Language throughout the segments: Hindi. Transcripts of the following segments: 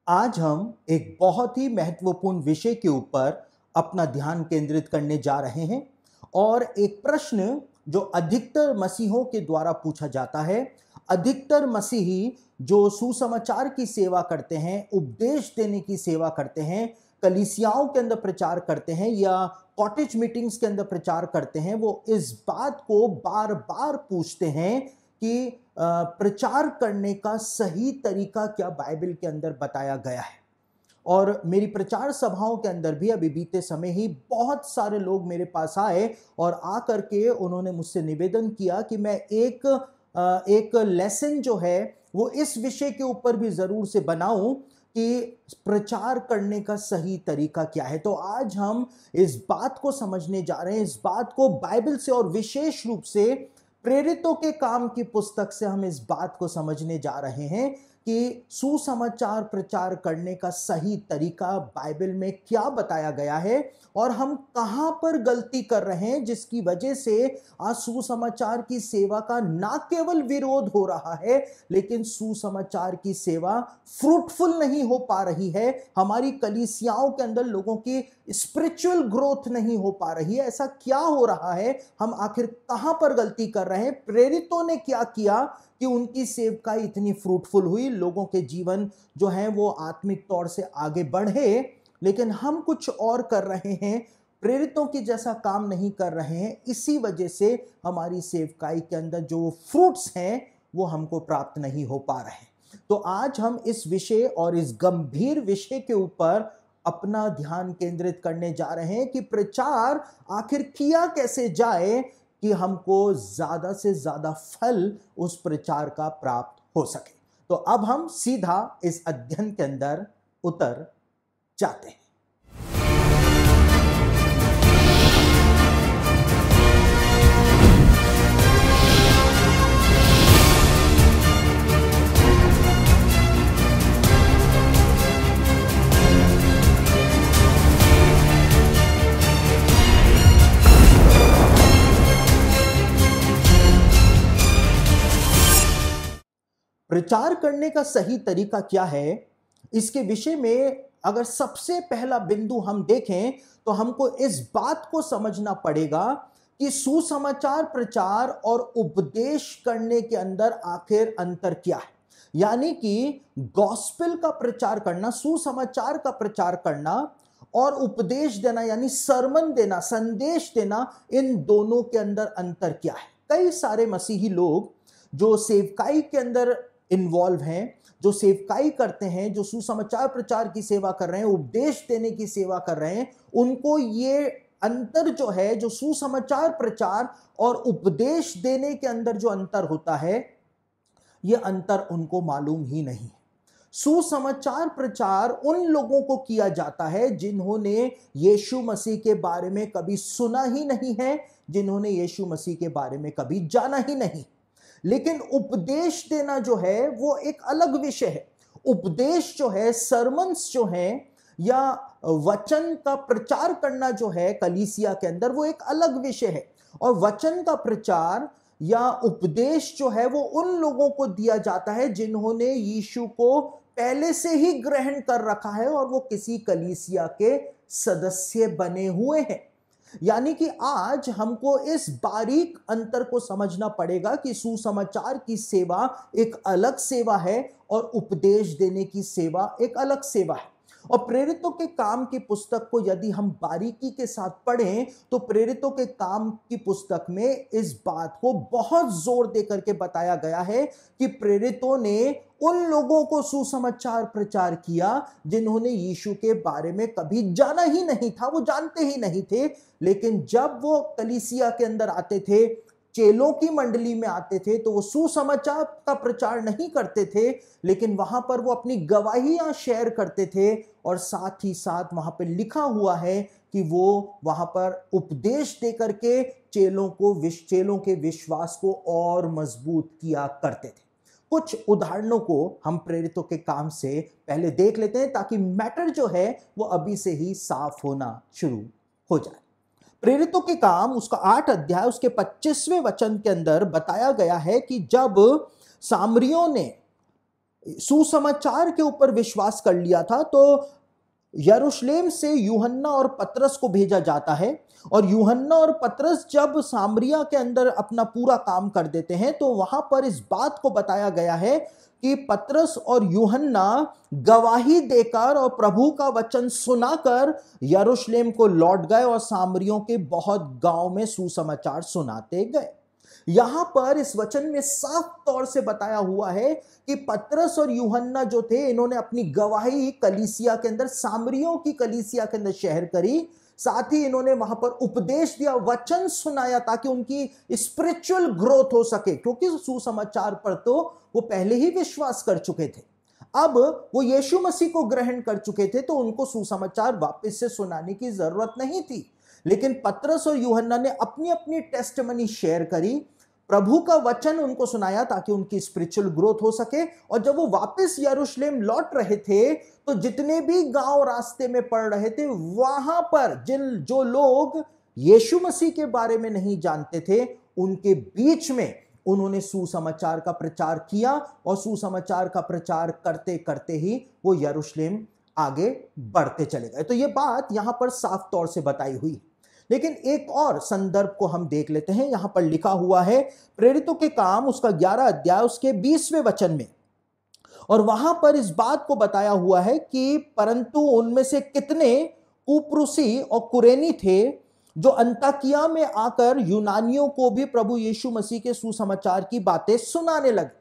आज हम एक बहुत ही महत्वपूर्ण विषय के ऊपर अपना ध्यान केंद्रित करने जा रहे हैं और एक प्रश्न जो अधिकतर मसीहों के द्वारा पूछा जाता है। अधिकतर मसीही जो सुसमाचार की सेवा करते हैं, उपदेश देने की सेवा करते हैं, कलीसियाओं के अंदर प्रचार करते हैं या कॉटेज मीटिंग्स के अंदर प्रचार करते हैं, वो इस बात को बार बार पूछते हैं कि प्रचार करने का सही तरीका क्या बाइबल के अंदर बताया गया है। और मेरी प्रचार सभाओं के अंदर भी अभी बीते समय ही बहुत सारे लोग मेरे पास आए और आकर के उन्होंने मुझसे निवेदन किया कि मैं एक लेसन जो है वो इस विषय के ऊपर भी जरूर से बनाऊं कि प्रचार करने का सही तरीका क्या है। तो आज हम इस बात को समझने जा रहे हैं, इस बात को बाइबल से और विशेष रूप से प्रेरितों के काम की पुस्तक से हम इस बात को समझने जा रहे हैं कि सुसमाचार प्रचार करने का सही तरीका बाइबल में क्या बताया गया है और हम कहां पर गलती कर रहे हैं, जिसकी वजह से आज सुसमाचार की सेवा का ना केवल विरोध हो रहा है लेकिन सुसमाचार की सेवा फ्रूटफुल नहीं हो पा रही है। हमारी कलीसियाओं के अंदर लोगों की स्पिरिचुअल ग्रोथ नहीं हो पा रही है। ऐसा क्या हो रहा है? हम आखिर कहां पर गलती कर रहे हैं? प्रेरितों ने क्या किया कि उनकी सेवकाई इतनी फ्रूटफुल हुई, लोगों के जीवन जो है वो आत्मिक तौर से आगे बढ़े, लेकिन हम कुछ और कर रहे हैं, प्रेरितों की जैसा काम नहीं कर रहे हैं। इसी वजह से हमारी सेवकाई के अंदर जो फ्रूट्स हैं वो हमको प्राप्त नहीं हो पा रहे। तो आज हम इस विषय और इस गंभीर विषय के ऊपर अपना ध्यान केंद्रित करने जा रहे हैं कि प्रचार आखिर किया कैसे जाए कि हमको ज्यादा से ज्यादा फल उस प्रचार का प्राप्त हो सके। तो अब हम सीधा इस अध्ययन के अंदर उतर जाते हैं। प्रचार करने का सही तरीका क्या है, इसके विषय में अगर सबसे पहला बिंदु हम देखें तो हमको इस बात को समझना पड़ेगा कि सुसमाचार प्रचार और उपदेश करने के अंदर आखिर अंतर क्या है। यानी कि गॉस्पेल का प्रचार करना, सुसमाचार का प्रचार करना और उपदेश देना यानी सरमन देना, संदेश देना, इन दोनों के अंदर अंतर क्या है। कई सारे मसीही लोग जो सेवकाई के अंदर इन्वॉल्व हैं, जो सेवकाई करते हैं, जो सुसमाचार प्रचार की सेवा कर रहे हैं, उपदेश देने की सेवा कर रहे हैं, उनको ये अंतर जो है, जो सुसमाचार प्रचार और उपदेश देने के अंदर जो अंतर होता है, ये अंतर उनको मालूम ही नहीं। सुसमाचार प्रचार उन लोगों को किया जाता है जिन्होंने यीशु मसीह के बारे में कभी सुना ही नहीं है, जिन्होंने यीशु मसीह के बारे में कभी जाना ही नहीं। लेकिन उपदेश देना जो है वो एक अलग विषय है। उपदेश जो है, सरमन्स जो है या वचन का प्रचार करना जो है कलीसिया के अंदर, वो एक अलग विषय है। और वचन का प्रचार या उपदेश जो है वो उन लोगों को दिया जाता है जिन्होंने यीशु को पहले से ही ग्रहण कर रखा है और वो किसी कलीसिया के सदस्य बने हुए हैं। यानी कि आज हमको इस बारीक अंतर को समझना पड़ेगा कि सुसमाचार की सेवा एक अलग सेवा है और उपदेश देने की सेवा एक अलग सेवा है। और प्रेरितों के काम की पुस्तक को यदि हम बारीकी के साथ पढ़ें तो प्रेरितों के काम की पुस्तक में इस बात को बहुत जोर देकर के बताया गया है कि प्रेरितों ने उन लोगों को सुसमाचार प्रचार किया जिन्होंने यीशु के बारे में कभी जाना ही नहीं था, वो जानते ही नहीं थे। लेकिन जब वो कलीसिया के अंदर आते थे, चेलों की मंडली में आते थे, तो वो सुसमाचार का प्रचार नहीं करते थे, लेकिन वहां पर वो अपनी गवाहियां शेयर करते थे और साथ ही साथ वहां पर लिखा हुआ है कि वो वहां पर उपदेश देकर के चेलों के विश्वास को और मजबूत किया करते थे। कुछ उदाहरणों को हम प्रेरितों के काम से पहले देख लेते हैं ताकि मैटर जो है वो अभी से ही साफ होना शुरू हो जाए। प्रेरितों के काम उसका 8 अध्याय उसके 25वें वचन के अंदर बताया गया है कि जब सामरियों ने सुसमाचार के ऊपर विश्वास कर लिया था, तो यरूशलेम से यूहन्ना और पतरस को भेजा जाता है। और यूहन्ना और पतरस जब सामरिया के अंदर अपना पूरा काम कर देते हैं, तो वहां पर इस बात को बताया गया है कि पतरस और यूहन्ना गवाही देकर और प्रभु का वचन सुनाकर यरूशलेम को लौट गए और सामरियों के बहुत गांव में सुसमाचार सुनाते गए। यहां पर इस वचन में साफ तौर से बताया हुआ है कि पतरस और यूहन्ना जो थे, इन्होंने अपनी गवाही कलीसिया के अंदर, सामरियों की कलीसिया के अंदर शहर करी। साथ ही इन्होंने वहां पर उपदेश दिया, वचन सुनाया, ताकि उनकी स्पिरिचुअल ग्रोथ हो सके, क्योंकि सुसमाचार पर तो वो पहले ही विश्वास कर चुके थे। अब वो यीशु मसीह को ग्रहण कर चुके थे, तो उनको सुसमाचार वापस से सुनाने की जरूरत नहीं थी। लेकिन पतरस और यूहन्ना ने अपनी अपनी टेस्टमनी शेयर करी, प्रभु का वचन उनको सुनाया, ताकि उनकी स्पिरिचुअल ग्रोथ हो सके। और जब वो वापस यरूशलेम लौट रहे थे, तो जितने भी गांव रास्ते में पड़ रहे थे, वहां पर जो लोग यीशु मसीह के बारे में नहीं जानते थे, उनके बीच में उन्होंने सुसमाचार का प्रचार किया। और सुसमाचार का प्रचार करते करते ही वो यरूशलेम आगे बढ़ते चले गए। तो ये बात यहां पर साफ तौर से बताई हुई। लेकिन एक और संदर्भ को हम देख लेते हैं। यहां पर लिखा हुआ है प्रेरितों के काम उसका 11 अध्याय उसके 20वें वचन में, और वहां पर इस बात को बताया हुआ है कि परंतु उनमें से कितने कुप्रुसी और कुरेनी थे, जो अंताकिया में आकर यूनानियों को भी प्रभु यीशु मसीह के सुसमाचार की बातें सुनाने लगे।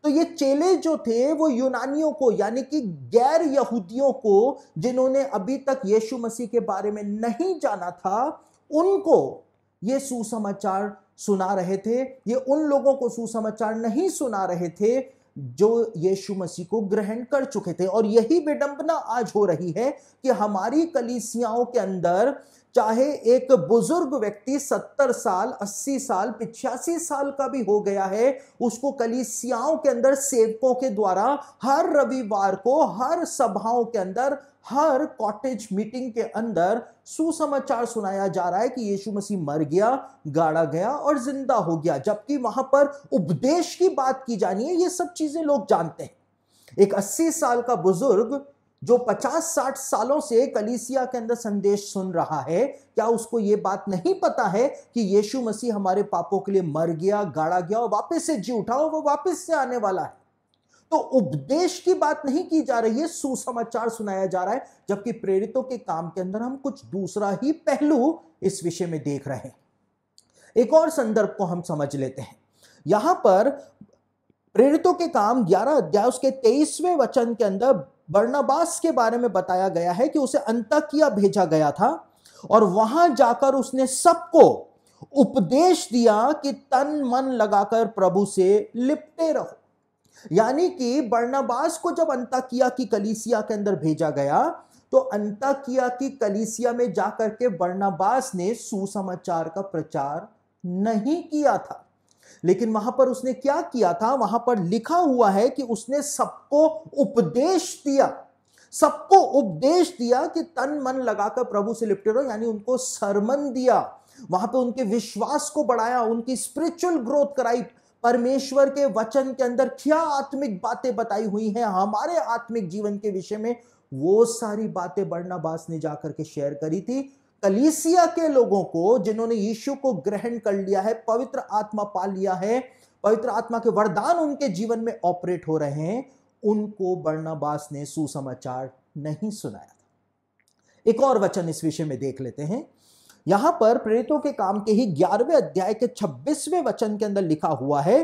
तो ये चेले जो थे, वो यूनानियों को, यानी कि गैर यहूदियों को, जिन्होंने अभी तक यीशु मसीह के बारे में नहीं जाना था, उनको ये सुसमाचार सुना रहे थे। ये उन लोगों को सुसमाचार नहीं सुना रहे थे जो यीशु मसीह को ग्रहण कर चुके थे। और यही विडंबना आज हो रही है कि हमारी कलीसियाओं के अंदर, चाहे एक बुजुर्ग व्यक्ति 70 साल, 80 साल, 85 साल का भी हो गया है, उसको कलीसियाओं के अंदर सेवकों के द्वारा हर रविवार को, हर सभाओं के अंदर, हर कॉटेज मीटिंग के अंदर सुसमाचार सुनाया जा रहा है कि यीशु मसीह मर गया, गाड़ा गया और जिंदा हो गया। जबकि वहां पर उपदेश की बात की जानी है, ये सब चीजें लोग जानते हैं। एक 80 साल का बुजुर्ग जो 50-60 सालों से कलीसिया के अंदर संदेश सुन रहा है, क्या उसको यह बात नहीं पता है कि यीशु मसीह हमारे पापों के लिए मर गया, गाड़ा गया और वापस से जी उठा, और वो वापस से आने वाला है? तो उपदेश की बात नहीं की जा रही है, सुसमाचार सुनाया जा रहा है। जबकि प्रेरितों के काम के अंदर हम कुछ दूसरा ही पहलू इस विषय में देख रहे हैं। एक और संदर्भ को हम समझ लेते हैं। यहां पर प्रेरितों के काम 11 अध्याय उसके 23वें वचन के अंदर बरनबास के बारे में बताया गया है कि उसे अंताकिया भेजा गया था, और वहां जाकर उसने सबको उपदेश दिया कि तन मन लगाकर प्रभु से लिपटे रहो। यानी कि बरनबास को जब अंताकिया की कलीसिया के अंदर भेजा गया, तो अंताकिया की कलीसिया में जाकर के बरनबास ने सुसमाचार का प्रचार नहीं किया था। लेकिन वहां पर उसने क्या किया था? वहां पर लिखा हुआ है कि उसने सबको उपदेश दिया, सबको उपदेश दिया कि तन मन लगाकर प्रभु से लिपटे रहो, यानी उनको सरमन दिया। वहां पे उनके विश्वास को बढ़ाया, उनकी स्पिरिचुअल ग्रोथ कराई। परमेश्वर के वचन के अंदर क्या आत्मिक बातें बताई हुई हैं हमारे आत्मिक जीवन के विषय में, वो सारी बातें बरनबास ने जाकर के शेयर करी थी। कलीसिया के लोगों को, जिन्होंने यीशु को ग्रहण कर लिया है, पवित्र आत्मा पा लिया है, पवित्र आत्मा के वरदान उनके जीवन में ऑपरेट हो रहे हैं, उनको बरनबास ने सुसमाचार नहीं सुनाया था। एक और वचन इस विषय में देख लेते हैं। यहां पर प्रेरितों के काम के ही 11वें अध्याय के 26वें वचन के अंदर लिखा हुआ है,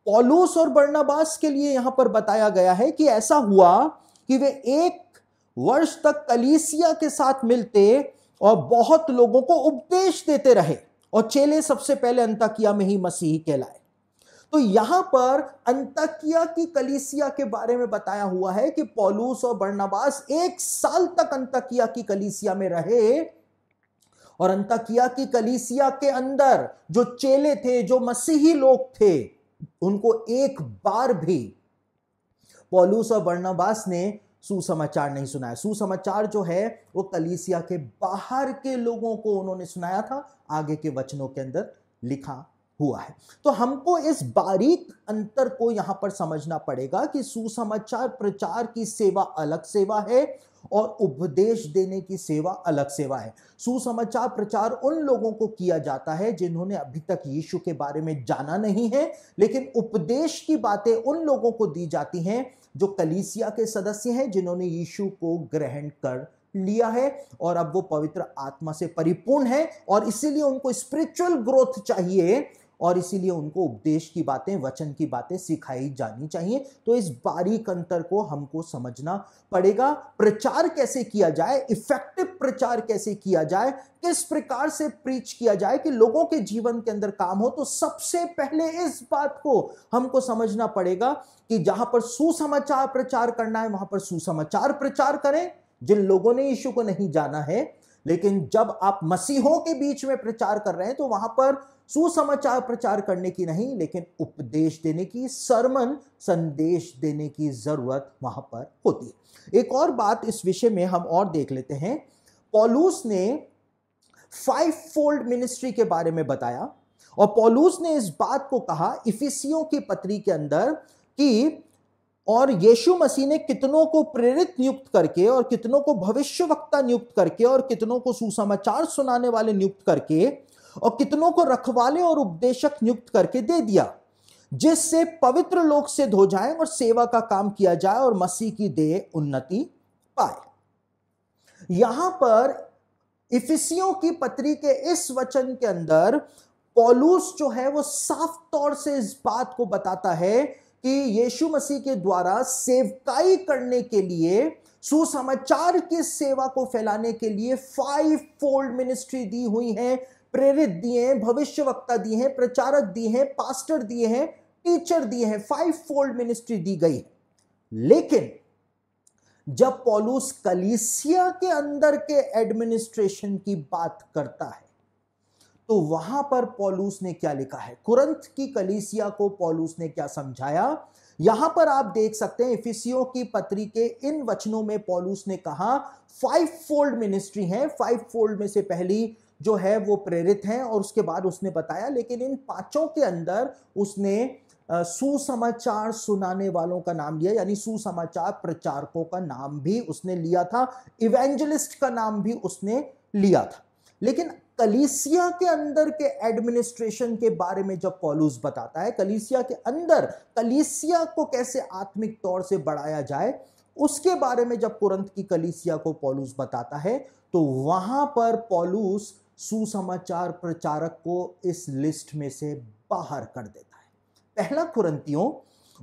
पौलुस और बरनबास के लिए यहां पर बताया गया है कि ऐसा हुआ कि वे 1 वर्ष तक कलीसिया के साथ मिलते और बहुत लोगों को उपदेश देते रहे, और चेले सबसे पहले अंताकिया में ही मसीही कहलाए। तो यहां पर अंताकिया की कलीसिया के बारे में बताया हुआ है कि पौलुस और बरनबास 1 साल तक अंताकिया की कलीसिया में रहे, और अंताकिया की कलीसिया के अंदर जो चेले थे, जो मसीही लोग थे, उनको एक बार भी पौलुस और बरनबास ने सुसमाचार नहीं सुनाया। सुसमाचार जो है वो कलीसिया के बाहर के लोगों को उन्होंने सुनाया था, आगे के वचनों के अंदर लिखा हुआ है। तो हमको इस बारीक अंतर को यहां पर समझना पड़ेगा कि सुसमाचार प्रचार की सेवा अलग सेवा है और उपदेश देने की सेवा अलग सेवा है। सुसमाचार प्रचार उन लोगों को किया जाता है जिन्होंने अभी तक यीशु के बारे में जाना नहीं है, लेकिन उपदेश की बातें उन लोगों को दी जाती हैं जो कलीसिया के सदस्य हैं, जिन्होंने यीशु को ग्रहण कर लिया है और अब वो पवित्र आत्मा से परिपूर्ण है और इसीलिए उनको स्पिरिचुअल ग्रोथ चाहिए और इसीलिए उनको उपदेश की बातें, वचन की बातें सिखाई जानी चाहिए। तो इस बारीक अंतर को हमको समझना पड़ेगा। प्रचार कैसे किया जाए, इफेक्टिव प्रचार कैसे किया जाए, किस प्रकार से प्रीच किया जाए कि लोगों के जीवन के अंदर काम हो, तो सबसे पहले इस बात को हमको समझना पड़ेगा कि जहां पर सुसमाचार प्रचार करना है वहां पर सुसमाचार प्रचार करें जिन लोगों ने यीशु को नहीं जाना है। लेकिन जब आप मसीहों के बीच में प्रचार कर रहे हैं तो वहां पर सुसमाचार प्रचार करने की नहीं, लेकिन उपदेश देने की, सरमन संदेश देने की जरूरत वहां पर होती है। एक और बात इस विषय में हम और देख लेते हैं। पौलुस ने 5 फोल्ड मिनिस्ट्री के बारे में बताया और पौलुस ने इस बात को कहा इफिसियों की पत्री के अंदर कि और यीशु मसीह ने कितनों को प्रेरित नियुक्त करके और कितनों को भविष्यवक्ता नियुक्त करके और कितनों को सुसमाचार सुनाने वाले नियुक्त करके और कितनों को रखवाले और उपदेशक नियुक्त करके दे दिया, जिससे पवित्र लोग सिद्ध हो जाएं और सेवा का काम किया जाए और मसीह की देह उन्नति पाए। यहां पर इफिसियों की पत्री के इस वचन के अंदर पौलुस जो है वो साफ तौर से इस बात को बताता है कि यीशु मसीह के द्वारा सेवकाई करने के लिए, सुसमाचार की सेवा को फैलाने के लिए 5 फोल्ड मिनिस्ट्री दी हुई है। प्रेरित दिए हैं, भविष्यवक्ता दिए हैं, प्रचारक दिए हैं, पास्टर दिए हैं, टीचर दिए हैं, 5 फोल्ड मिनिस्ट्री दी गई है। लेकिन जब पौलुस कलीसिया के अंदर के एडमिनिस्ट्रेशन की बात करता है तो वहां पर पौलुस ने क्या लिखा है, कुरिन्थ की कलीसिया को पौलुस ने क्या समझाया, यहां पर आप देख सकते हैं। इफिसियों की पत्री के इन वचनों में पौलुस ने कहा 5 फोल्ड मिनिस्ट्री है। 5 फोल्ड में से पहली जो है वो प्रेरित है और उसके बाद उसने बताया, लेकिन इन 5 के अंदर उसने सुसमाचार सुनाने वालों का नाम लिया, यानी सुसमाचार प्रचारकों का नाम भी उसने लिया था, इवेंजलिस्ट का नाम भी उसने लिया था। लेकिन कलीसिया के अंदर के एडमिनिस्ट्रेशन के बारे में जब पौलुस बताता है, कलीसिया के अंदर कलीसिया को कैसे आत्मिक तौर से बढ़ाया जाए, उसके बारे में जब कुरिन्थ की कलीसिया को पौलुस बताता है तो वहां पर पौलुस सुसमाचार प्रचारक को इस लिस्ट में से बाहर कर देता है। पहला कुरिन्थियों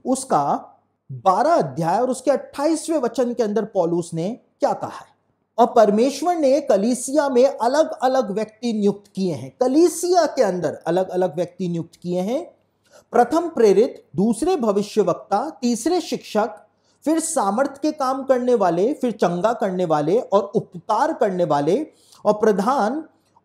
उसका 12 अध्याय और उसके 28वें वचन के अंदर पौलुस ने क्या कहा है, और परमेश्वर ने कलीसिया में अलग अलग व्यक्ति नियुक्त किए हैं। कलीसिया के अंदर अलग अलग व्यक्ति नियुक्त किए हैं। प्रथम प्रेरित, दूसरे भविष्यवक्ता, तीसरे शिक्षक, फिर सामर्थ के काम करने वाले, फिर चंगा करने वाले और उपकार करने वाले और प्रधान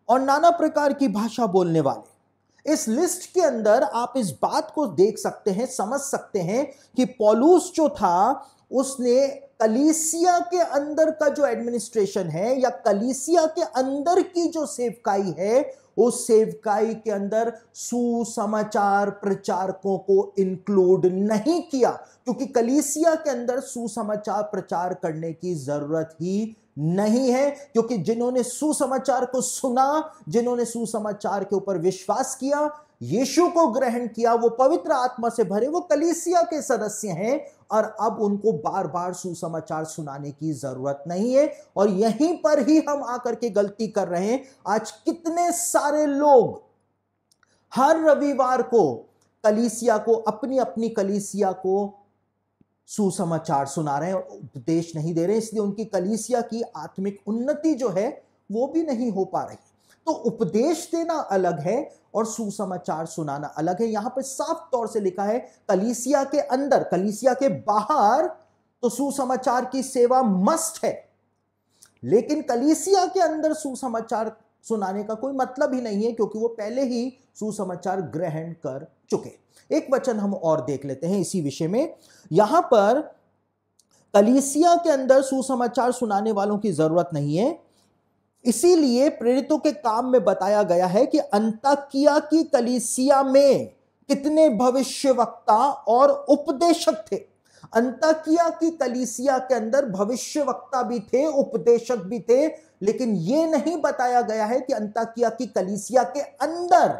और नाना प्रकार की भाषा बोलने वाले। इस लिस्ट के अंदर आप इस बात को देख सकते हैं, समझ सकते हैं कि पौलुस जो था उसने कलीसिया के अंदर का जो एडमिनिस्ट्रेशन है या कलीसिया के अंदर की जो सेवकाई है, उस सेवकाई के अंदर सुसमाचार प्रचारकों को इंक्लूड नहीं किया, क्योंकि कलीसिया के अंदर सुसमाचार प्रचार करने की जरूरत ही नहीं है। क्योंकि जिन्होंने सुसमाचार को सुना, जिन्होंने सुसमाचार के ऊपर विश्वास किया, यीशु को ग्रहण किया, वो पवित्र आत्मा से भरे, वो कलीसिया के सदस्य हैं और अब उनको बार बार सुसमाचार सुनाने की जरूरत नहीं है। और यहीं पर ही हम आकर के गलती कर रहे हैं। आज कितने सारे लोग हर रविवार को कलीसिया को, अपनी अपनी कलीसिया को सुसमाचार सुना रहे हैं और उपदेश नहीं दे रहे, इसलिए उनकी कलीसिया की आत्मिक उन्नति जो है वो भी नहीं हो पा रही। तो उपदेश देना अलग है और सुसमाचार सुनाना अलग है। यहां पर साफ तौर से लिखा है कलीसिया के अंदर, कलीसिया के बाहर तो सुसमाचार की सेवा मस्ट है, लेकिन कलीसिया के अंदर सुसमाचार सुनाने का कोई मतलब ही नहीं है, क्योंकि वो पहले ही सुसमाचार ग्रहण कर चुके। एक वचन हम और देख लेते हैं इसी विषय में। यहां पर कलीसिया के अंदर सुसमाचार सुनाने वालों की जरूरत नहीं है, इसीलिए प्रेरितों के काम में बताया गया है कि अंताकिया की कलीसिया में कितने भविष्यवक्ता और उपदेशक थे। अंताकिया की कलीसिया के अंदर भविष्यवक्ता भी थे, उपदेशक भी थे, लेकिन यह नहीं बताया गया है कि अंताकिया की कलीसिया के अंदर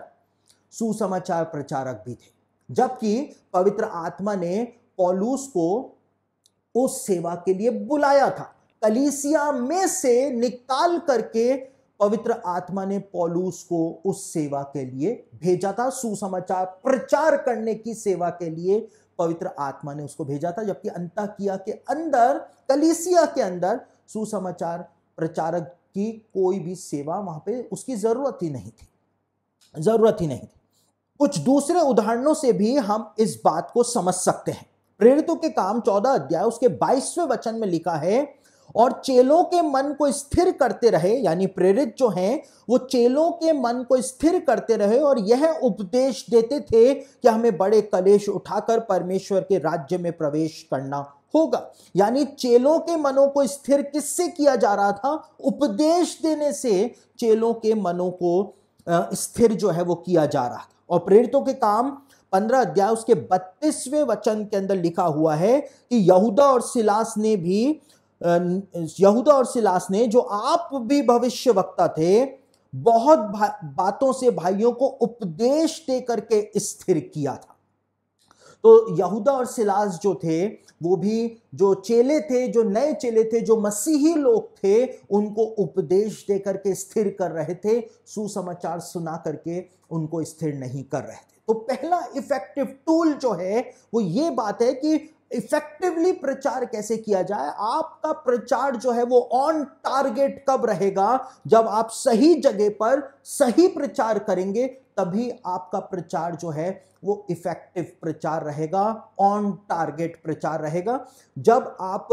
सुसमाचार प्रचारक भी थे। जबकि पवित्र आत्मा ने पौलुस को उस सेवा के लिए बुलाया था, कलीसिया में से निकाल करके पवित्र आत्मा ने पौलुस को उस सेवा के लिए भेजा था, सुसमाचार प्रचार करने की सेवा के लिए पवित्र आत्मा ने उसको भेजा था। जबकि अंताकिया के अंदर, कलीसिया के अंदर सुसमाचार प्रचारक की कोई भी सेवा वहां पे उसकी जरूरत ही नहीं थी। कुछ दूसरे उदाहरणों से भी हम इस बात को समझ सकते हैं। प्रेरितों के काम 14 अध्याय उसके 22वें वचन में लिखा है, और चेलों के मन को स्थिर करते रहे, यानी प्रेरित जो हैं वो चेलों के मन को स्थिर करते रहे और यह उपदेश देते थे कि हमें बड़े कलेश उठाकर परमेश्वर के राज्य में प्रवेश करना होगा। यानी चेलों के मनों को स्थिर किससे किया जा रहा था? उपदेश देने से चेलों के मनों को स्थिर जो है वो किया जा रहा था। और प्रेरितों के काम 15 अध्याय उसके 32वें वचन के अंदर लिखा हुआ है कि यहूदा और सिलास ने जो आप भी भविष्यवक्ता थे, बहुत बातों से भाइयों को उपदेश दे करके स्थिर किया था। तो यहूदा और सिलास जो थे वो भी जो चेले थे, जो नए चेले थे, जो मसीही लोग थे, उनको उपदेश दे करके स्थिर कर रहे थे, सुसमाचार सुना करके उनको स्थिर नहीं कर रहे थे। तो पहला इफेक्टिव टूल जो है वो ये बात है कि इफेक्टिवली प्रचार कैसे किया जाए। आपका प्रचार जो है वो ऑन टारगेट कब रहेगा? जब आप सही जगह पर सही प्रचार करेंगे, तभी आपका प्रचार जो है वो इफेक्टिव प्रचार रहेगा, ऑन टारगेट प्रचार रहेगा। जब आप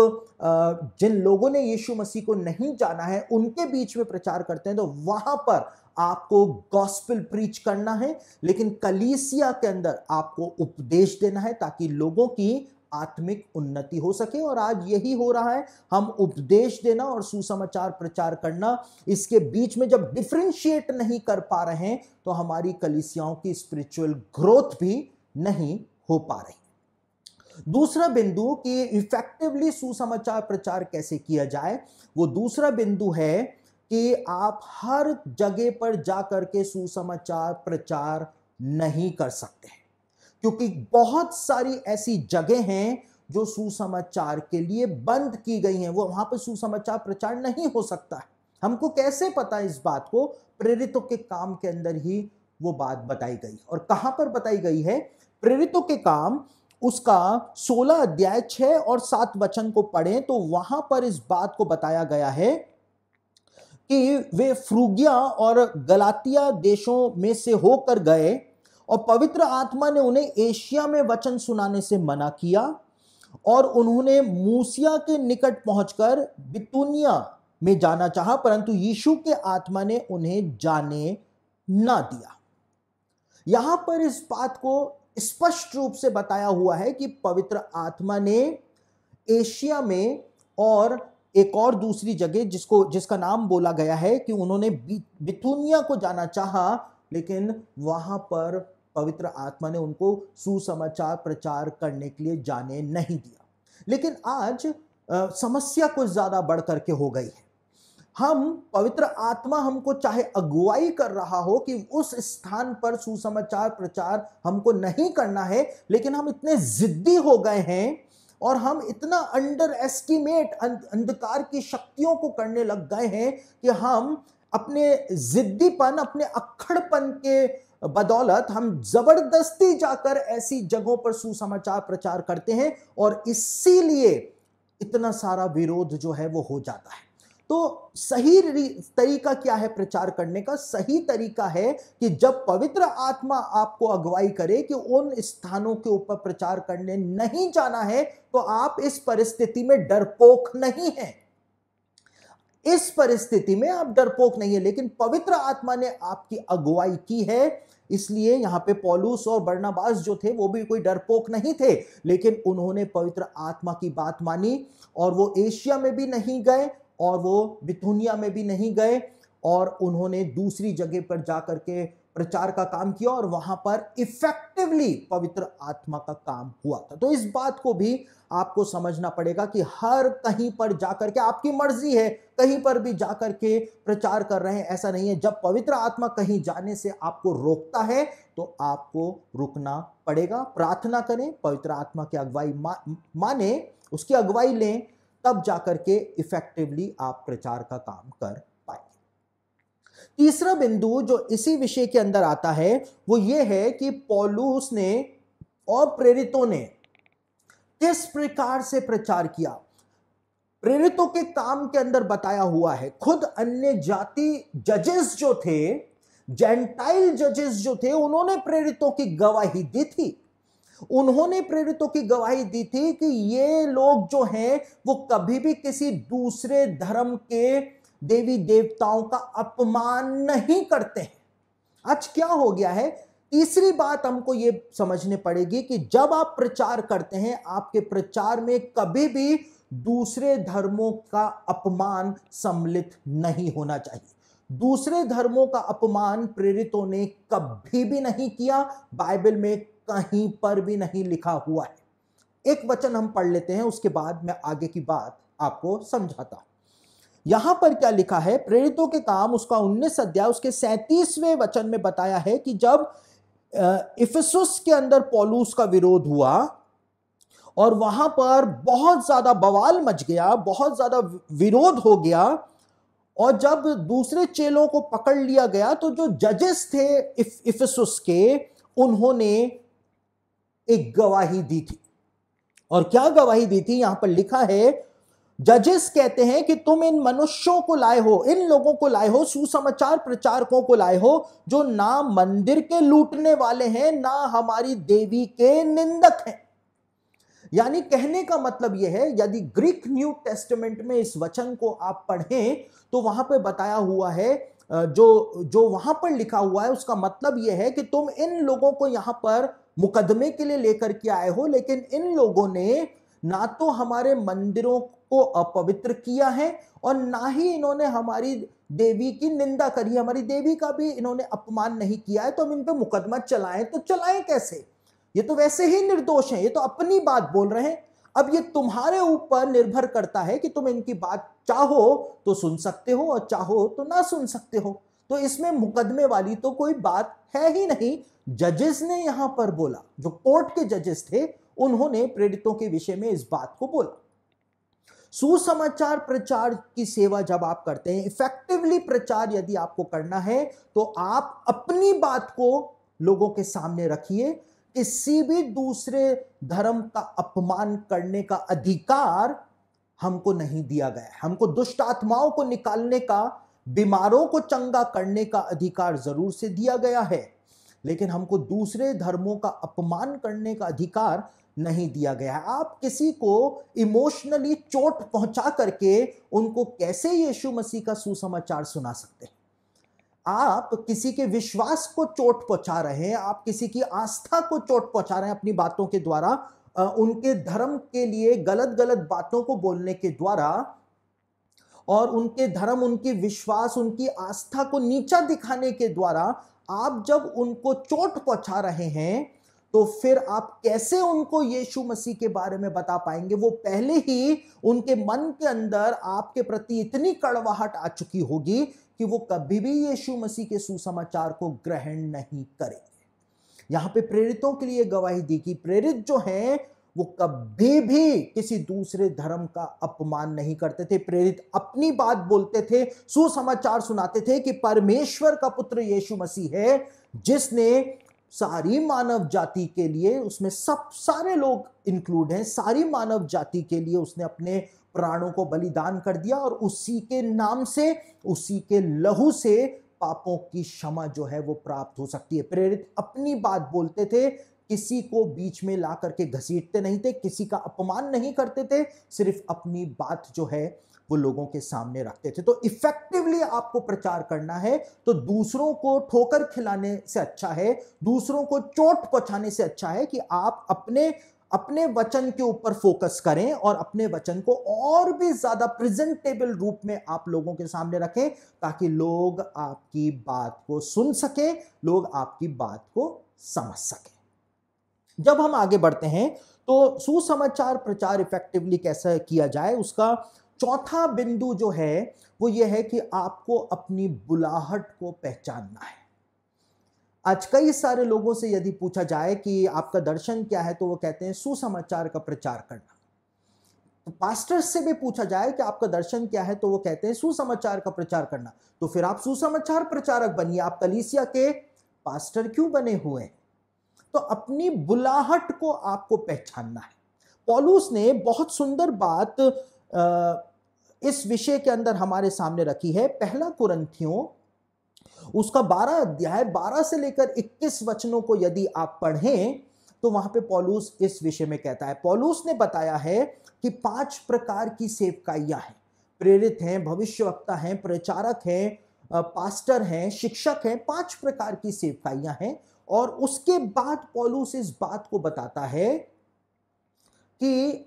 जिन लोगों ने यीशु मसीह को नहीं जाना है उनके बीच में प्रचार करते हैं, तो वहां पर आपको गॉस्पेल प्रीच करना है, लेकिन कलीसिया के अंदर आपको उपदेश देना है ताकि लोगों की आत्मिक उन्नति हो सके। और आज यही हो रहा है, हम उपदेश देना और सुसमाचार प्रचार करना, इसके बीच में जब डिफरेंशिएट नहीं कर पा रहे हैं तो हमारी कलीसियाओं की स्पिरिचुअल ग्रोथ भी नहीं हो पा रही। दूसरा बिंदु कि इफेक्टिवली सुसमाचार प्रचार कैसे किया जाए, वो दूसरा बिंदु है कि आप हर जगह पर जाकर के सुसमाचार प्रचार नहीं कर सकते, क्योंकि बहुत सारी ऐसी जगह हैं जो सुसमाचार के लिए बंद की गई हैं, वो वहां पर सुसमाचार प्रचार नहीं हो सकता है। हमको कैसे पता इस बात को? प्रेरितों के काम के अंदर ही वो बात बताई गई। और कहां पर बताई गई है? प्रेरितों के काम उसका 16 अध्याय 6 और 7 वचन को पढ़ें तो वहां पर इस बात को बताया गया है कि वे फ्रूगिया और गलातिया देशों में से होकर गए और पवित्र आत्मा ने उन्हें एशिया में वचन सुनाने से मना किया, और उन्होंने मूसिया के निकट पहुंचकर बितूनिया में जाना चाहा, परंतु यीशु के आत्मा ने उन्हें जाने ना दिया। यहां पर इस बात को स्पष्ट रूप से बताया हुआ है कि पवित्र आत्मा ने एशिया में और एक और दूसरी जगह जिसका नाम बोला गया है कि उन्होंने बितूनिया को जाना चाहा, लेकिन वहां पर पवित्र आत्मा ने उनको सुसमाचार प्रचार करने के लिए जाने नहीं दिया। लेकिन आज समस्या कुछ ज्यादा बढ़ करके हो गई है। हम पवित्र आत्मा हमको चाहे अगुवाई कर रहा हो कि उस स्थान पर सुसमाचार प्रचार हमको नहीं करना है, लेकिन हम इतने जिद्दी हो गए हैं और हम इतना अंडर एस्टिमेट अंधकार की शक्तियों को करने लग गए हैं कि हम अपने जिद्दीपन, अपने अक्खड़पन के बदौलत हम जबरदस्ती जाकर ऐसी जगहों पर सुसमाचार प्रचार करते हैं, और इसीलिए इतना सारा विरोध जो है वो हो जाता है। तो सही तरीका क्या है प्रचार करने का? सही तरीका है कि जब पवित्र आत्मा आपको अगुवाई करे कि उन स्थानों के ऊपर प्रचार करने नहीं जाना है, तो आप इस परिस्थिति में डरपोक नहीं हैं। इस परिस्थिति में आप डरपोक नहीं है, लेकिन पवित्र आत्मा ने आपकी अगुवाई की है। इसलिए यहां पे पौलुस और बरनबास जो थे वो भी कोई डरपोक नहीं थे, लेकिन उन्होंने पवित्र आत्मा की बात मानी और वो एशिया में भी नहीं गए और वो बिथुनिया में भी नहीं गए, और उन्होंने दूसरी जगह पर जाकर के प्रचार का काम किया और वहां पर इफेक्टिवली पवित्र आत्मा का काम हुआ था। तो इस बात को भी आपको समझना पड़ेगा कि हर कहीं पर जाकर के आपकी मर्जी है, कहीं पर भी जाकर के प्रचार कर रहे हैं, ऐसा नहीं है। जब पवित्र आत्मा कहीं जाने से आपको रोकता है तो आपको रुकना पड़ेगा, प्रार्थना करें, पवित्र आत्मा की अगुवाई माने, उसकी अगुवाई लें, तब जाकर के इफेक्टिवली आप प्रचार का काम कर पाएंगे। तीसरा बिंदु जो इसी विषय के अंदर आता है वो ये है कि पौलुस ने और प्रेरितों ने किस प्रकार से प्रचार किया। प्रेरितों के काम के अंदर बताया हुआ है, खुद अन्य जाति जजेस जो थे, जेंटाइल जजेस जो थे, उन्होंने प्रेरितों की गवाही दी थी। उन्होंने प्रेरितों की गवाही दी थी कि ये लोग जो हैं वो कभी भी किसी दूसरे धर्म के देवी देवताओं का अपमान नहीं करते हैं। आज क्या हो गया है, तीसरी बात हमको ये समझने पड़ेगी कि जब आप प्रचार करते हैं, आपके प्रचार में कभी भी दूसरे धर्मों का अपमान सम्मिलित नहीं होना चाहिए। दूसरे धर्मों का अपमान प्रेरितों ने कभी भी नहीं किया, बाइबल में कहीं पर भी नहीं लिखा हुआ है। एक वचन हम पढ़ लेते हैं, उसके बाद मैं आगे की बात आपको समझाता हूं। यहां पर क्या लिखा है, प्रेरितों के काम उसका 19 अध्याय उसके 37वें वचन में बताया है कि जब इफिसुस के अंदर पौलुस का विरोध हुआ और वहां पर बहुत ज्यादा बवाल मच गया, बहुत ज्यादा विरोध हो गया, और जब दूसरे चेलों को पकड़ लिया गया तो जो जजेस थे इफिसुस के, उन्होंने एक गवाही दी थी। और क्या गवाही दी थी, यहां पर लिखा है, जजेस कहते हैं कि तुम इन मनुष्यों को लाए हो, इन लोगों को लाए हो, सुसमाचार प्रचारकों को लाए हो, जो ना मंदिर के लूटने वाले हैं, ना हमारी देवी के निंदक हैं। यानी कहने का मतलब यह है, यदि ग्रीक न्यू टेस्टामेंट में इस वचन को आप पढ़ें तो वहां पे बताया हुआ है, जो वहां पर लिखा हुआ है उसका मतलब यह है कि तुम इन लोगों को यहां पर मुकदमे के लिए लेकर के आए हो, लेकिन इन लोगों ने ना तो हमारे मंदिरों को अपवित्र किया है और ना ही इन्होंने हमारी देवी की निंदा करी, हमारी देवी का भी इन्होंने अपमान नहीं किया है, तो हम इन पे मुकदमा चलाएं तो चलाएं कैसे? ये तो वैसे ही निर्दोष हैं, ये तो अपनी बात बोल रहे हैं। अब ये तुम्हारे ऊपर निर्भर करता है कि तुम इनकी बात चाहो तो सुन सकते हो और चाहो तो ना सुन सकते हो। तो इसमें मुकदमे वाली तो कोई बात है ही नहीं। जजेस ने यहां पर बोला, जो कोर्ट के जजेस थे, उन्होंने प्रेरितों के विषय में इस बात को बोला। सुसमाचार प्रचार की सेवा जब आप करते हैं, इफेक्टिवली प्रचार यदि आपको करना है, तो आप अपनी बात को लोगों के सामने रखिए। किसी भी दूसरे धर्म का अपमान करने का अधिकार हमको नहीं दिया गया है। हमको दुष्ट आत्माओं को निकालने का, बीमारों को चंगा करने का अधिकार जरूर से दिया गया है, लेकिन हमको दूसरे धर्मों का अपमान करने का अधिकार नहीं दिया गया है। आप किसी को इमोशनली चोट पहुंचा करके उनको कैसे यीशु मसीह का सुसमाचार सुना सकते हैं? आप किसी के विश्वास को चोट पहुंचा रहे हैं, आप किसी की आस्था को चोट पहुंचा रहे हैं अपनी बातों के द्वारा, उनके धर्म के लिए गलत गलत बातों को बोलने के द्वारा, और उनके धर्म, उनकी विश्वास, उनकी आस्था को नीचा दिखाने के द्वारा आप जब उनको चोट पहुंचा रहे हैं, तो फिर आप कैसे उनको यीशु मसीह के बारे में बता पाएंगे? वो पहले ही उनके मन के अंदर आपके प्रति इतनी कड़वाहट आ चुकी होगी कि वो कभी भी यीशु मसीह के सुसमाचार को ग्रहण नहीं करेंगे। यहां पे प्रेरितों के लिए गवाही दी कि प्रेरित जो हैं वो कभी भी किसी दूसरे धर्म का अपमान नहीं करते थे। प्रेरित अपनी बात बोलते थे, सुसमाचार सुनाते थे कि परमेश्वर का पुत्र यीशु मसीह है, जिसने सारी मानव जाति के लिए, उसमें सब सारे लोग इंक्लूड हैं, सारी मानव जाति के लिए उसने अपने प्राणों को बलिदान कर दिया, और उसी के नाम से, उसी के लहू से पापों की क्षमा जो है वो प्राप्त हो सकती है। प्रेरित अपनी बात बोलते थे, किसी को बीच में ला करके घसीटते नहीं थे, किसी का अपमान नहीं करते थे, सिर्फ अपनी बात जो है वो लोगों के सामने रखते थे। तो इफेक्टिवली आपको प्रचार करना है तो दूसरों को ठोकर खिलाने से अच्छा है, दूसरों को चोट पहुंचाने से अच्छा है कि आप अपने अपने वचन के ऊपर फोकस करें और अपने वचन को और भी ज्यादा प्रेजेंटेबल रूप में आप लोगों के सामने रखें, ताकि लोग आपकी बात को सुन सके, लोग आपकी बात को समझ सके। जब हम आगे बढ़ते हैं तो सुसमाचार प्रचार इफेक्टिवली कैसे किया जाए, उसका चौथा बिंदु जो है वो ये है कि आपको अपनी बुलाहट को पहचानना है। आज कई सारे लोगों से यदि पूछा जाए कि आपका दर्शन क्या है, तो वो कहते हैं सुसमाचार का प्रचार करना। तो पास्टर से भी पूछा जाए कि आपका दर्शन क्या है, तो वो कहते हैं सुसमाचार का प्रचार करना। तो फिर आप सुसमाचार प्रचारक बनिए, आप कलीसिया के पास्टर क्यों बने हुए हैं? तो अपनी बुलाहट को आपको पहचानना है। पौलुस ने बहुत सुंदर बात इस विषय के अंदर हमारे सामने रखी है। पहला कुरिन्थियों उसका 12 अध्याय 12 से लेकर 21 वचनों को यदि आप पढ़ें तो वहां पे पौलुस इस विषय में कहता है। पौलुस ने बताया है कि 5 प्रकार की सेवकाइयां हैं। प्रेरित हैं, भविष्यवक्ता हैं, प्रचारक हैं, पास्टर हैं, शिक्षक हैं। 5 प्रकार की सेवकाइयां हैं। और उसके बाद पौलुस इस बात को बताता है कि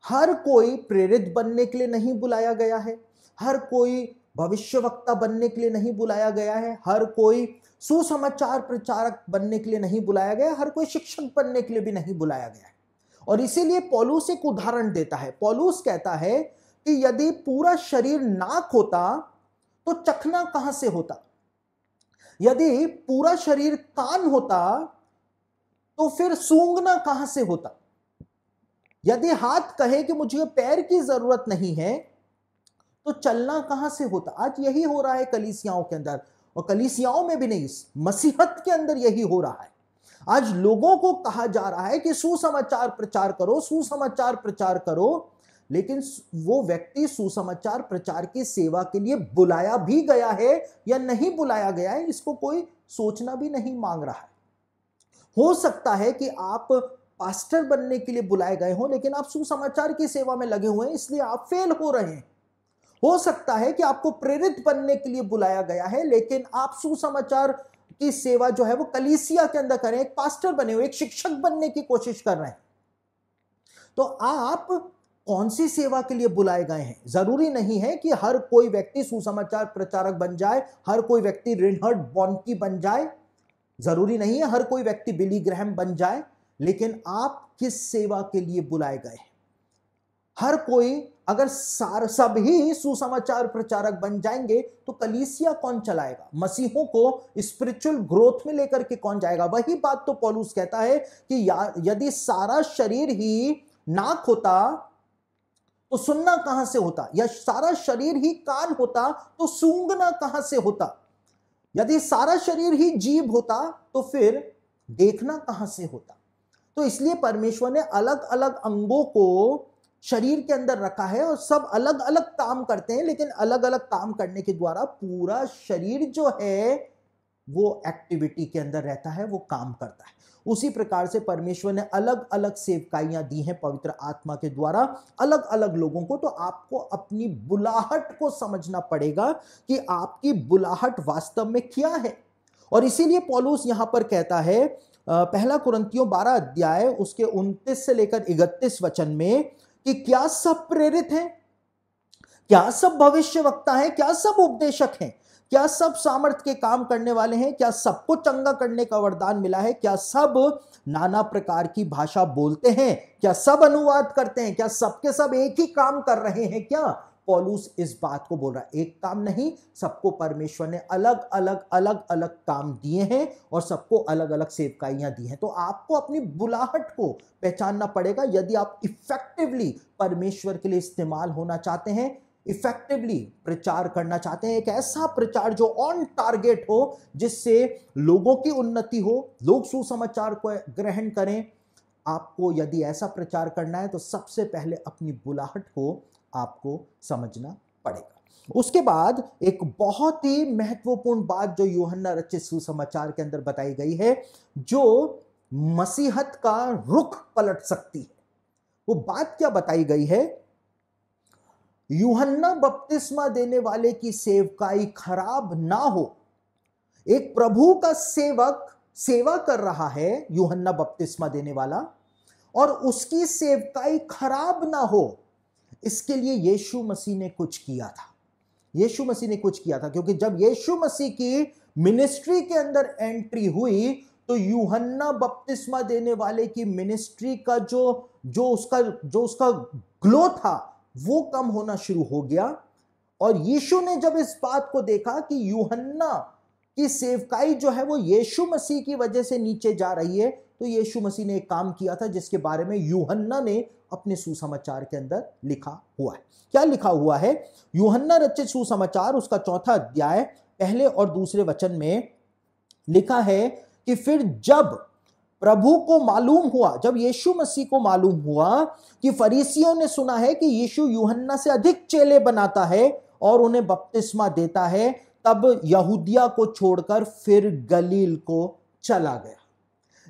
हर कोई प्रेरित बनने के लिए नहीं बुलाया गया है, हर कोई भविष्यवक्ता बनने के लिए नहीं बुलाया गया है, हर कोई सुसमाचार प्रचारक बनने के लिए नहीं बुलाया गया, हर कोई शिक्षक बनने के लिए भी नहीं बुलाया गया है। और इसीलिए पौलुस एक उदाहरण देता है। पौलुस कहता है कि यदि पूरा शरीर नाक होता तो चखना कहां से होता, यदि पूरा शरीर कान होता तो फिर सूंघना कहां से होता, यदि हाथ कहे कि मुझे पैर की जरूरत नहीं है तो चलना कहां से होता। आज यही हो रहा है कलीसियाओं के अंदर, और कलीसियाओं में भी नहीं, मसीहत के अंदर यही हो रहा है। आज लोगों को कहा जा रहा है कि सुसमाचार प्रचार करो, सुसमाचार प्रचार करो, लेकिन वो व्यक्ति सुसमाचार प्रचार की सेवा के लिए बुलाया भी गया है या नहीं बुलाया गया है, इसको कोई सोचना भी नहीं मांग रहा है। हो सकता है कि आप पास्टर बनने के लिए बुलाए गए हो, लेकिन आप सुसमाचार की सेवा में लगे हुए हैं, इसलिए आप फेल हो रहे हैं। हो सकता है कि आपको प्रेरित बनने के लिए बुलाया गया है, लेकिन आप सुसमाचार की सेवा जो है वो कलीसिया के अंदर करें, एक पास्टर बने हुए, एक शिक्षक बनने की कोशिश कर रहे हैं। तो आप कौन सी सेवा के लिए बुलाए गए हैं? जरूरी नहीं है कि हर कोई व्यक्ति सुसमाचार प्रचारक बन जाए, हर कोई व्यक्ति रिनहर्ड बॉन्की बन जाए, जरूरी नहीं है हर कोई व्यक्ति बिली ग्रैहम बन जाए, लेकिन आप किस सेवा के लिए बुलाए गए हैं? हर कोई अगर सब ही सुसमाचार प्रचारक बन जाएंगे तो कलीसिया कौन चलाएगा? मसीहों को स्पिरिचुअल ग्रोथ में लेकर के कौन जाएगा? वही बात तो पौलुस कहता है कि यदि सारा शरीर ही नाक होता तो सुनना कहां से होता, या सारा शरीर ही कान होता तो सूंघना कहां से होता, यदि सारा शरीर ही जीभ होता तो फिर देखना कहां से होता। तो इसलिए परमेश्वर ने अलग अलग अंगों को शरीर के अंदर रखा है और सब अलग अलग काम करते हैं, लेकिन अलग अलग काम करने के द्वारा पूरा शरीर जो है वो एक्टिविटी के अंदर रहता है, वो काम करता है। उसी प्रकार से परमेश्वर ने अलग अलग सेवकाइयां दी हैं पवित्र आत्मा के द्वारा अलग अलग लोगों को। तो आपको अपनी बुलाहट को समझना पड़ेगा कि आपकी बुलाहट वास्तव में क्या है। और इसीलिए पौलुस यहां पर कहता है पहला कुरिन्थियों 12 अध्याय उसके 29 से लेकर 31 वचन में कि क्या सब प्रेरित हैं, क्या सब भविष्यवक्ता हैं, क्या सब उपदेशक हैं, क्या सब सामर्थ के काम करने वाले हैं, क्या सबको चंगा करने का वरदान मिला है, क्या सब नाना प्रकार की भाषा बोलते हैं, क्या सब अनुवाद करते हैं, क्या सबके सब एक ही काम कर रहे हैं? क्या पौलुस इस बात को बोल रहा है? एक काम नहीं, सबको परमेश्वर ने अलग अलग काम दिए हैं और सबको अलग अलग सेवकाइयां दी हैं। तो आपको अपनी बुलाहट को पहचानना पड़ेगा यदि आप इफेक्टिवली परमेश्वर के लिए इस्तेमाल होना चाहते हैं, इफेक्टिवली प्रचार करना चाहते हैं, एक ऐसा प्रचार जो ऑन टारगेट हो, जिससे लोगों की उन्नति हो, लोग सुसमाचार को ग्रहण करें। आपको यदि ऐसा प्रचार करना है तो सबसे पहले अपनी बुलाहट को आपको समझना पड़ेगा। उसके बाद एक बहुत ही महत्वपूर्ण बात जो यूहन्ना रचित सुसमाचार के अंदर बताई गई है, जो मसीहत का रुख पलट सकती है। वो बात क्या बताई गई है? यूहन्ना बपतिस्मा देने वाले की सेवकाई खराब ना हो। एक प्रभु का सेवक सेवा कर रहा है, यूहन्ना बपतिस्मा देने वाला, और उसकी सेवकाई खराब ना हो, इसके लिए यीशु मसीह ने कुछ किया था। यीशु मसीह ने कुछ किया था, क्योंकि जब यीशु मसीह की मिनिस्ट्री के अंदर एंट्री हुई तो यूहन्ना बपतिस्मा देने वाले की मिनिस्ट्री का जो उसका ग्लो था वो कम होना शुरू हो गया। और यीशु ने जब इस बात को देखा कि यूहन्ना की सेवकाई जो है वो यीशु मसीह की वजह से नीचे जा रही है, तो यीशु मसीह ने एक काम किया था जिसके बारे में यूहन्ना ने अपने सुसमाचार के अंदर लिखा हुआ है। क्या लिखा हुआ है? यूहन्ना रचित सुसमाचार उसका 4 अध्याय पहले और दूसरे वचन में लिखा है कि फिर जब प्रभु को मालूम हुआ, जब यीशु मसीह को मालूम हुआ कि फरीसियों ने सुना है कि यीशु यूहन्ना से अधिक चेले बनाता है और उन्हें बपतिस्मा देता है, तब यहूदिया को छोड़कर फिर गलील को चला गया।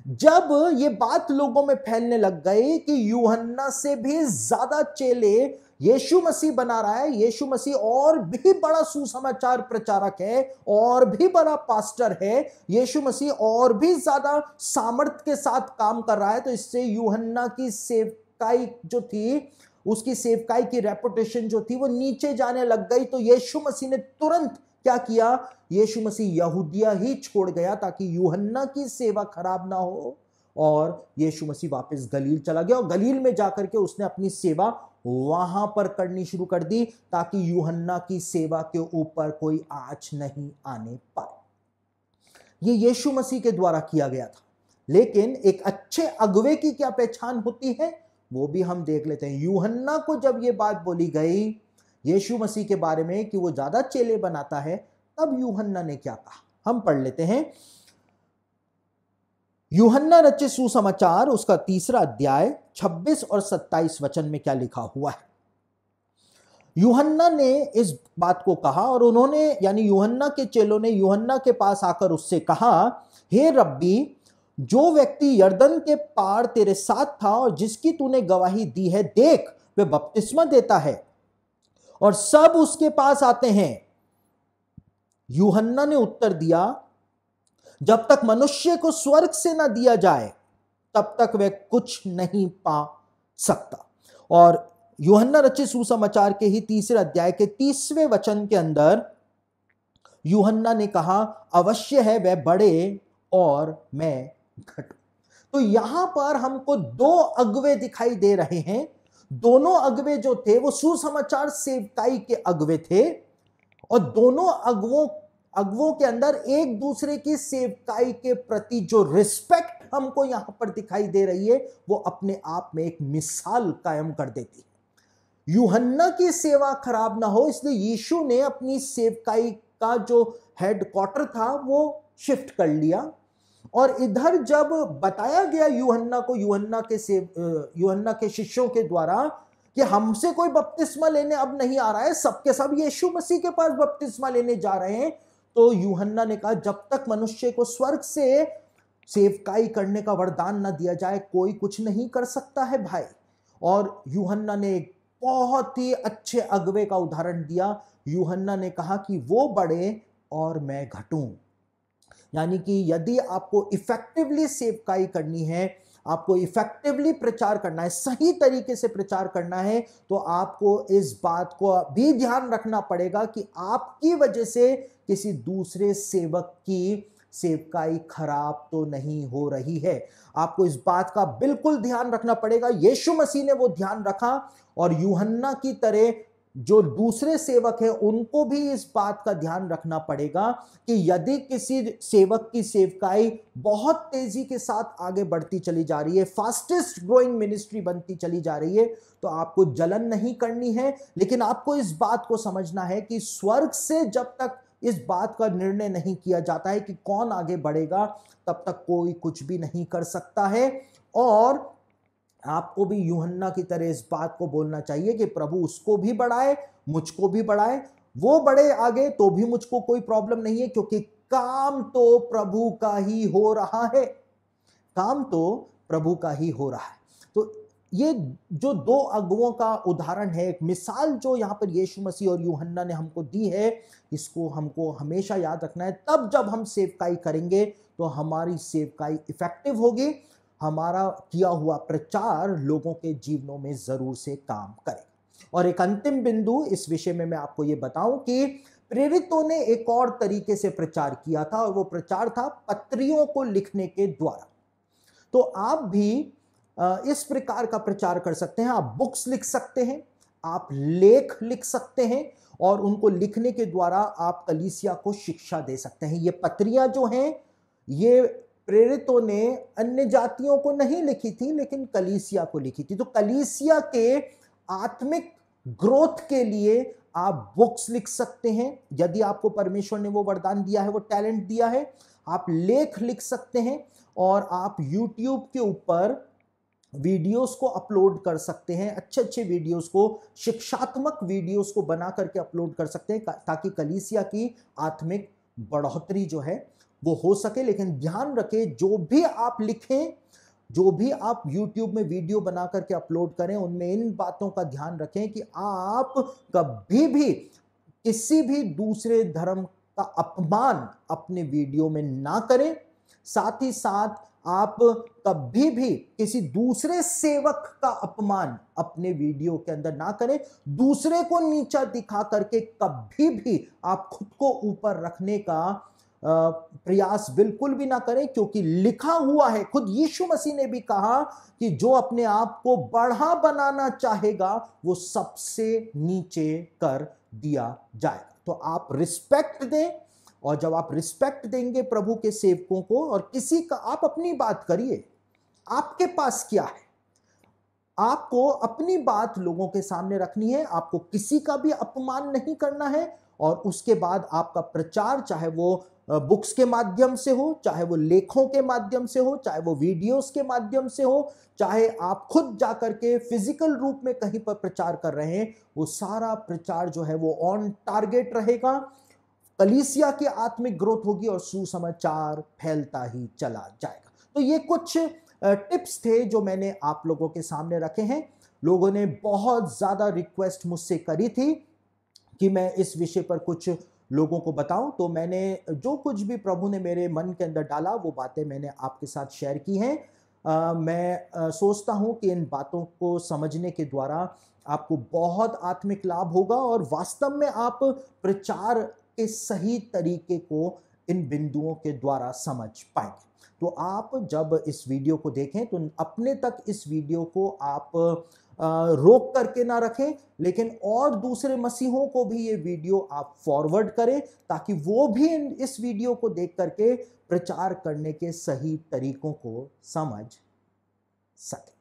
जब ये बात लोगों में फैलने लग गई कि यूहन्ना से भी ज्यादा चेले यीशु मसीह बना रहा है, यीशु मसीह और भी बड़ा सुसमाचार प्रचारक है और भी बड़ा पास्टर है, यीशु मसीह और भी ज्यादा सामर्थ्य के साथ काम कर रहा है, तो इससे यूहन्ना की सेवकाई जो थी, उसकी सेवकाई की रेपुटेशन जो थी वो नीचे जाने लग गई। तो यीशु मसीह ने तुरंत क्या किया? यीशु मसीह यहूदिया ही छोड़ गया ताकि यूहन्ना की सेवा खराब ना हो, और यीशु मसीह वापस गलील चला गया और गलील में जाकर के उसने अपनी सेवा वहां पर करनी शुरू कर दी ताकि यूहन्ना की सेवा के ऊपर कोई आँच नहीं आने पाए। ये यीशु मसीह के द्वारा किया गया था। लेकिन एक अच्छे अगुवे की क्या पहचान होती है वो भी हम देख लेते हैं। यूहन्ना को जब ये बात बोली गई यीशु मसीह के बारे में कि वो ज्यादा चेले बनाता है, तब यूहन्ना ने क्या कहा, हम पढ़ लेते हैं। यूहन्ना रचित सुसमाचार उसका 3 अध्याय 26 और 27 वचन में क्या लिखा हुआ है। यूहन्ना ने इस बात को कहा और उन्होंने, यानी यूहन्ना के चेलों ने यूहन्ना के पास आकर उससे कहा, हे रब्बी, जो व्यक्ति यरदन के पार तेरे साथ था और जिसकी तूने गवाही दी है, देख वे बपतिस्मा देता है और सब उसके पास आते हैं। यूहन्ना ने उत्तर दिया, जब तक मनुष्य को स्वर्ग से ना दिया जाए तब तक वह कुछ नहीं पा सकता। और यूहन्ना रचित सुसमाचार के ही 3 अध्याय के 30वें वचन के अंदर यूहन्ना ने कहा, अवश्य है वह बढ़े और मैं घटूं। तो यहां पर हमको 2 अगुवे दिखाई दे रहे हैं। दोनों अगुवे जो थे वो सुसमाचार सेवकाई के अगुवे थे और दोनों अगुवों के अंदर एक दूसरे की सेवकाई के प्रति जो रिस्पेक्ट हमको यहां पर दिखाई दे रही है वो अपने आप में एक मिसाल कायम कर देती है। यूहन्ना की सेवा खराब ना हो इसलिए यीशु ने अपनी सेवकाई का जो हेडक्वार्टर था वो शिफ्ट कर लिया। और इधर जब बताया गया यूहन्ना को, यूहन्ना के शिष्यों के द्वारा कि हमसे कोई बपतिस्मा लेने अब नहीं आ रहा है, सबके सब यीशु मसीह के पास बपतिस्मा लेने जा रहे हैं, तो यूहन्ना ने कहा, जब तक मनुष्य को स्वर्ग से सेवकाई करने का वरदान न दिया जाए कोई कुछ नहीं कर सकता है भाई। और यूहन्ना ने एक बहुत ही अच्छे अगुवे का उदाहरण दिया। यूहन्ना ने कहा कि वो बढ़े और मैं घटूं। यानी कि यदि आपको इफेक्टिवली सेवकाई करनी है, आपको इफेक्टिवली प्रचार करना है, सही तरीके से प्रचार करना है, तो आपको इस बात को भी ध्यान रखना पड़ेगा कि आपकी वजह से किसी दूसरे सेवक की सेवकाई खराब तो नहीं हो रही है। आपको इस बात का बिल्कुल ध्यान रखना पड़ेगा। यीशु मसीह ने वो ध्यान रखा और यूहन्ना की तरह जो दूसरे सेवक हैं उनको भी इस बात का ध्यान रखना पड़ेगा कि यदि किसी सेवक की सेवकाई बहुत तेजी के साथ आगे बढ़ती चली जा रही है, फास्टेस्ट ग्रोइंग मिनिस्ट्री बनती चली जा रही है, तो आपको जलन नहीं करनी है। लेकिन आपको इस बात को समझना है कि स्वर्ग से जब तक इस बात का निर्णय नहीं किया जाता है कि कौन आगे बढ़ेगा, तब तक कोई कुछ भी नहीं कर सकता है। और आपको भी यूहन्ना की तरह इस बात को बोलना चाहिए कि प्रभु उसको भी बढ़ाए, मुझको भी बढ़ाए, वो बढ़े आगे तो भी मुझको कोई प्रॉब्लम नहीं है, क्योंकि काम तो प्रभु का ही हो रहा है। काम तो प्रभु का ही हो रहा है। तो ये जो 2 अगुवों का उदाहरण है, एक मिसाल जो यहां पर यीशु मसीह और यूहन्ना ने हमको दी है, इसको हमको हमेशा याद रखना है। तब जब हम सेवकाई करेंगे तो हमारी सेवकाई इफेक्टिव होगी, हमारा किया हुआ प्रचार लोगों के जीवनों में जरूर से काम करे। और एक अंतिम बिंदु इस विषय में मैं आपको यह बताऊं कि प्रेरितों ने एक और तरीके से प्रचार किया था, और वो प्रचार था पत्रियों को लिखने के द्वारा। तो आप भी इस प्रकार का प्रचार कर सकते हैं। आप बुक्स लिख सकते हैं, आप लेख लिख सकते हैं, और उनको लिखने के द्वारा आप कलीसिया को शिक्षा दे सकते हैं। ये पत्रियां जो हैं, ये प्रेरितों ने अन्य जातियों को नहीं लिखी थी, लेकिन कलीसिया को लिखी थी। तो कलीसिया के आत्मिक ग्रोथ के लिए आप बुक्स लिख सकते हैं, यदि आपको परमेश्वर ने वो वरदान दिया है, वो टैलेंट दिया है। आप लेख लिख सकते हैं, और आप YouTube के ऊपर वीडियोस को अपलोड कर सकते हैं, अच्छे अच्छे वीडियोस को, शिक्षात्मक वीडियोस को बना करके अपलोड कर सकते हैं, ताकि कलीसिया की आत्मिक बढ़ोतरी जो है वो हो सके। लेकिन ध्यान रखें, जो भी आप लिखें, जो भी आप YouTube में वीडियो बना करके अपलोड करें, उनमें इन बातों का ध्यान रखें कि आप कभी भी किसी भी दूसरे धर्म का अपमान अपने वीडियो में ना करें। साथ ही साथ आप कभी भी किसी दूसरे सेवक का अपमान अपने वीडियो के अंदर ना करें। दूसरे को नीचा दिखा करके कभी भी आप खुद को ऊपर रखने का प्रयास बिल्कुल भी ना करें, क्योंकि लिखा हुआ है, खुद यीशु मसीह ने भी कहा कि जो अपने आप को बढ़ा बनाना चाहेगा वो सबसे नीचे कर दिया जाएगा। तो आप रिस्पेक्ट दें, और जब आप रिस्पेक्ट देंगे प्रभु के सेवकों को, और किसी का, आप अपनी बात करिए, आपके पास क्या है, आपको अपनी बात लोगों के सामने रखनी है, आपको किसी का भी अपमान नहीं करना है। और उसके बाद आपका प्रचार, चाहे वो बुक्स के माध्यम से हो, चाहे वो लेखों के माध्यम से हो, चाहे वो वीडियोस के माध्यम से हो, चाहे आप खुद जाकर के फिजिकल रूप में कहीं पर प्रचार कर रहे हैं, वो सारा प्रचार जो है वो ऑन टारगेट रहेगा। कलीसिया की आत्मिक ग्रोथ होगी और सुसमाचार फैलता ही चला जाएगा। तो ये कुछ टिप्स थे जो मैंने आप लोगों के सामने रखे हैं। लोगों ने बहुत ज्यादा रिक्वेस्ट मुझसे करी थी कि मैं इस विषय पर कुछ लोगों को बताऊं, तो मैंने जो कुछ भी प्रभु ने मेरे मन के अंदर डाला वो बातें मैंने आपके साथ शेयर की हैं। मैं सोचता हूं कि इन बातों को समझने के द्वारा आपको बहुत आत्मिक लाभ होगा, और वास्तव में आप प्रचार के सही तरीके को इन बिंदुओं के द्वारा समझ पाएंगे। तो आप जब इस वीडियो को देखें तो अपने तक इस वीडियो को आप रोक करके ना रखें, लेकिन और दूसरे मसीहों को भी ये वीडियो आप फॉरवर्ड करें, ताकि वो भी इस वीडियो को देख करके प्रचार करने के सही तरीकों को समझ सके।